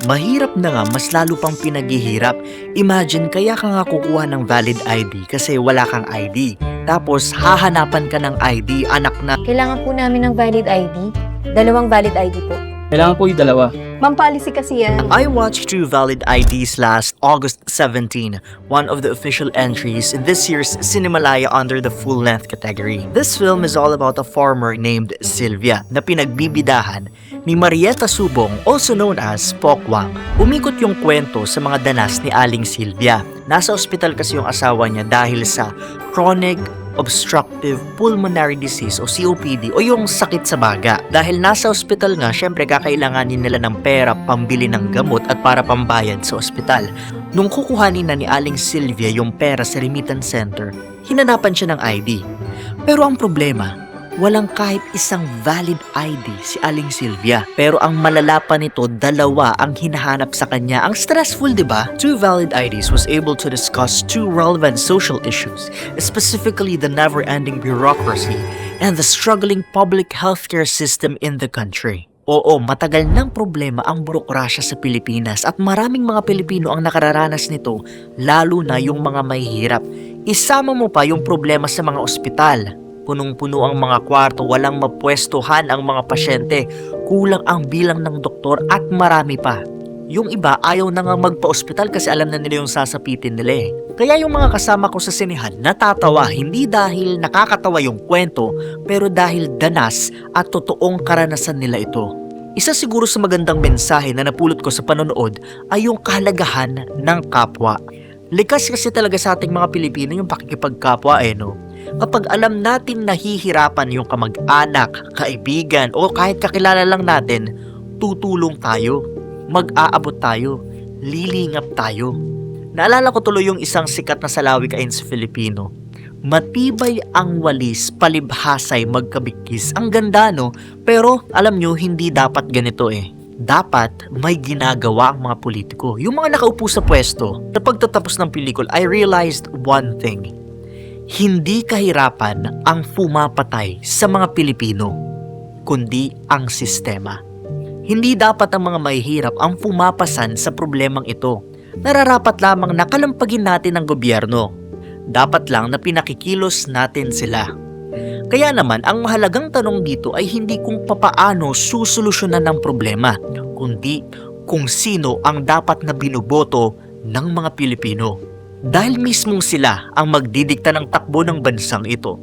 Mahirap na nga, mas lalo pang pinaghihirap. Imagine, kaya ka nga kukuha ng valid ID kasi wala kang ID. Tapos, hahanapan ka ng ID, anak na. Kailangan po namin ng valid ID. 2 valid ID po. Kailangan po yung dalawa. Ma'am, policy kasi yan. I watched 2 valid IDs last August 17, one of the official entries in this year's Cinemalaya under the full-length category. This film is all about a farmer named Sylvia na pinagbibidahan ni Marieta Subong, also known as Pokwang. Umikot yung kwento sa mga danas ni Aling Sylvia. Nasa ospital kasi yung asawa niya dahil sa chronic obstructive pulmonary disease o COPD o yung sakit sa baga. Dahil nasa ospital nga, syempre kakailanganin nila ng pera pambili ng gamot at para pambayad sa ospital. Nung kukuhanin na ni Aling Sylvia yung pera sa remittance center, hinanapan siya ng ID. Pero ang problema, walang kahit isang valid ID si Aling Sylvia. Pero ang malala pa nito, 2 ang hinahanap sa kanya. Ang stressful, di ba? 2 valid IDs was able to discuss 2 relevant social issues, specifically the never-ending bureaucracy and the struggling public healthcare system in the country. Oo, matagal ng problema ang burokrasya sa Pilipinas at maraming mga Pilipino ang nakararanas nito, lalo na yung mga mahihirap. Isama mo pa yung problema sa mga ospital. Punong-puno ang mga kwarto, walang mapwestuhan ang mga pasyente, kulang ang bilang ng doktor at marami pa. Yung iba ayaw na nga magpa-ospital kasi alam na nila yung sasapitin nila eh. Kaya yung mga kasama ko sa sinehan natatawa, hindi dahil nakakatawa yung kwento, pero dahil danas at totoong karanasan nila ito. Isa siguro sa magandang mensahe na napulot ko sa panonood ay yung kahalagahan ng kapwa. Likas kasi talaga sa ating mga Pilipino yung pakikipagkapwa no? Kapag alam natin nahihirapan yung kamag-anak, kaibigan o kahit kakilala lang natin, tutulong tayo, mag-aabot tayo, lilingap tayo. Naalala ko tuloy yung isang sikat na salawik ayon sa Filipino. Matibay ang walis, palibhasay magkabigkis. Ang ganda no? Pero alam nyo, hindi dapat ganito eh. Dapat may ginagawa ang mga politiko. Yung mga nakaupo sa pwesto, na pagtatapos ng pelikul, I realized one thing. Hindi kahirapan ang pumapatay sa mga Pilipino, kundi ang sistema. Hindi dapat ang mga mahihirap ang pumapasan sa problemang ito. Nararapat lamang na kalampagin natin ang gobyerno. Dapat lang na pinakikilos natin sila. Kaya naman, ang mahalagang tanong dito ay hindi kung papaano susolusyonan ang problema, kundi kung sino ang dapat na binoboto ng mga Pilipino. Dahil mismong sila ang magdidikta ng takbo ng bansang ito.